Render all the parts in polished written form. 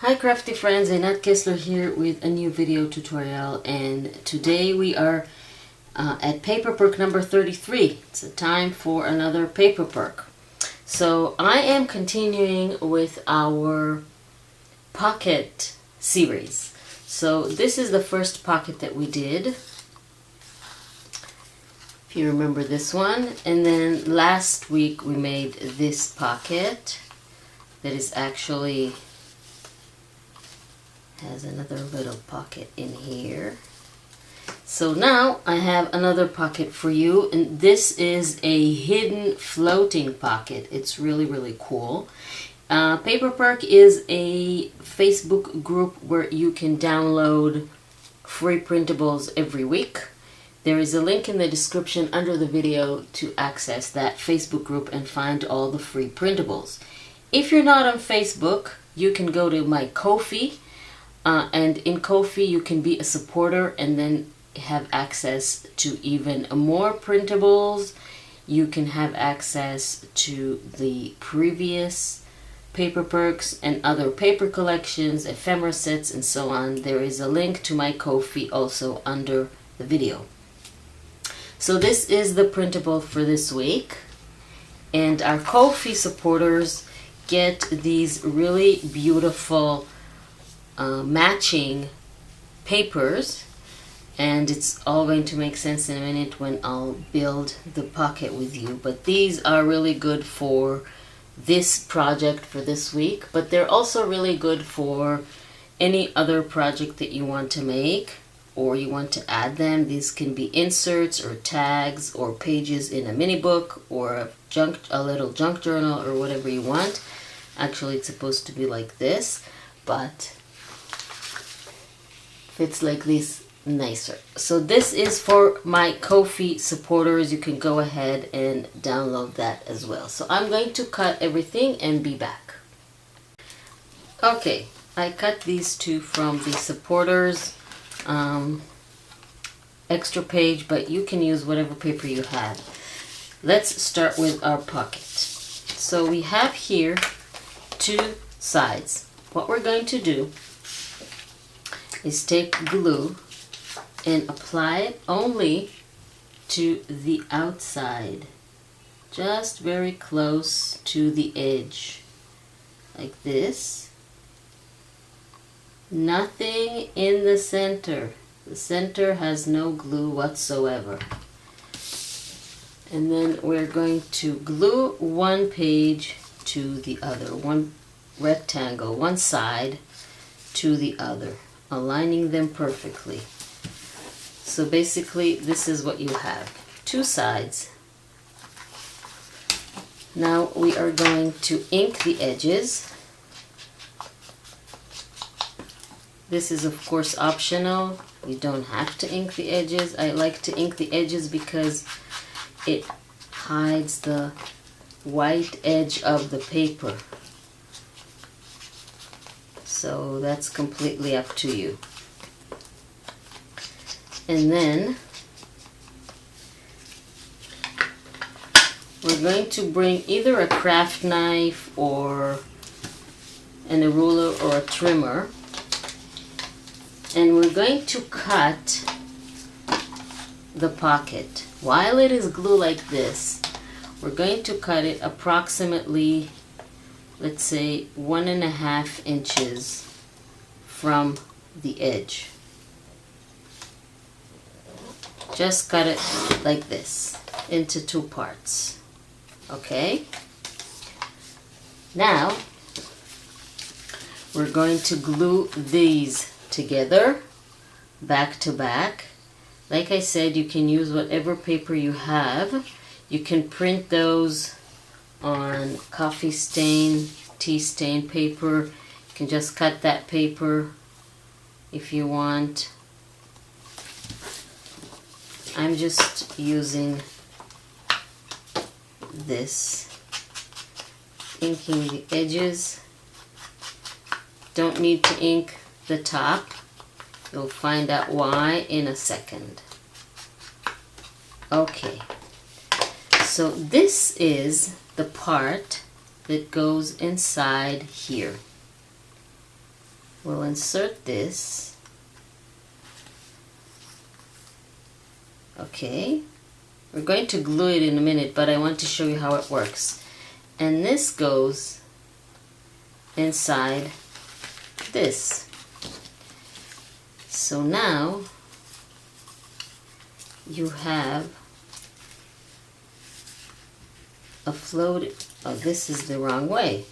Hi crafty friends, Anat Kessler here with a new video tutorial, and today we are at paper perk number 33. It's a time for another paper perk. So I am continuing with our pocket series. So this is the first pocket that we did, if you remember this one, and then last week we made this pocket that is actually has another little pocket in here. So now I have another pocket for you, and this is a hidden floating pocket. It's really cool. Paper Perk is a Facebook group where you can download free printables every week. There is a link in the description under the video to access that Facebook group and find all the free printables. If you're not on Facebook, you can go to my Ko-fi. And in Ko-fi you can be a supporter and then have access to even more printables. You can have access to the previous paper perks and other paper collections, ephemera sets, and so on. There is a link to my Ko-fi also under the video. So this is the printable for this week, and our Ko-fi supporters get these really beautiful matching papers, and it's all going to make sense in a minute when I'll build the pocket with you. But these are really good for this project for this week, but they're also really good for any other project that you want to make or you want to add them. These can be inserts or tags or pages in a mini book or a little junk journal or whatever you want. Actually, it's supposed to be like this, but it's like this nicer. So this is for my Ko-fi supporters. You can go ahead and download that as well. So I'm going to cut everything and be back. Okay, I cut these two from the supporters extra page, but you can use whatever paper you have. Let's start with our pocket. So we have here two sides. What we're going to do is take glue and apply it only to the outside, just very close to the edge, like this. Nothing in the center. The center has no glue whatsoever. And then we're going to glue one page to the other, one rectangle, one side to the other, aligning them perfectly. So basically this is what you have, two sides. Now we are going to ink the edges. This is of course optional. You don't have to ink the edges. I like to ink the edges because it hides the white edge of the paper. So that's completely up to you. And then we're going to bring either a craft knife or a ruler or a trimmer, and we're going to cut the pocket. While it is glued like this, we're going to cut it approximately, let's say, 1.5 inches from the edge. Just cut it like this into two parts. Okay? Now we're going to glue these together back to back. Like I said, you can use whatever paper you have. You can print those on coffee stain, tea stain paper. You can just cut that paper if you want. I'm just using this, inking the edges. Don't need to ink the top. You'll find out why in a second. Okay, so this is the part that goes inside here. we'll insert this. Okay, we're going to glue it in a minute, but I want to show you how it works. And this goes inside this. So now you have a float. Oh, this is the wrong way.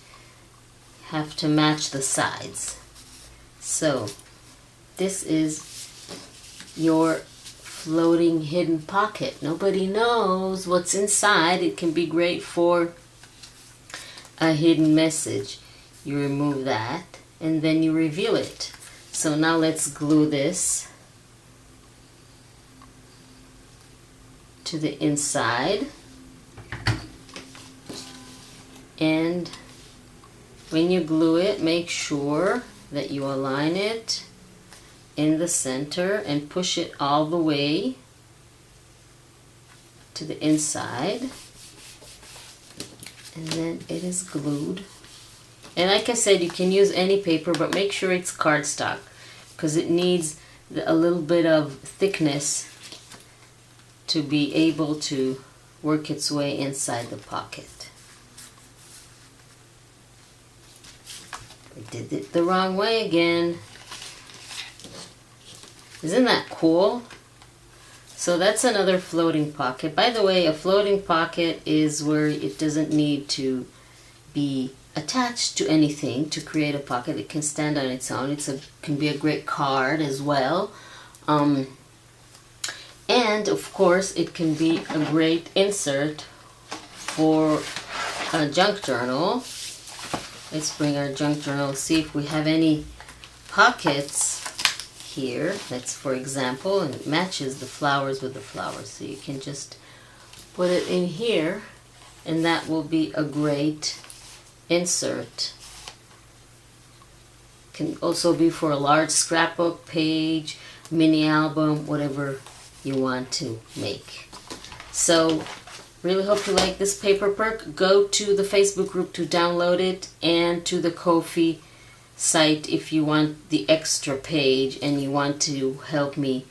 Have to match the sides. So this is your floating hidden pocket. Nobody knows what's inside. It can be great for a hidden message. You remove that and then you reveal it. So now let's glue this to the inside. And when you glue it, make sure that you align it in the center and push it all the way to the inside, and then it is glued. And like I said, you can use any paper, but make sure it's cardstock because it needs a little bit of thickness to be able to work its way inside the pocket. I did it the wrong way again. Isn't that cool? So that's another floating pocket. By the way, a floating pocket is where it doesn't need to be attached to anything to create a pocket. It can stand on its own. Can be a great card as well. And of course, it can be a great insert for a junk journal. Let's bring our junk journal, see if we have any pockets here. That's, for example, and it matches the flowers with the flowers. So you can just put it in here and that will be a great insert. Can also be for a large scrapbook page, mini album, whatever you want to make. So really hope you like this paper perk. Go to the Facebook group to download it and to the Ko-fi site if you want the extra page and you want to help me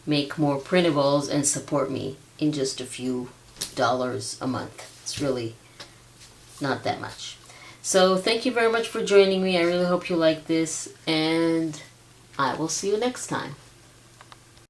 make more printables and support me in just a few dollars a month. It's really not that much. So thank you very much for joining me. I really hope you like this and I will see you next time.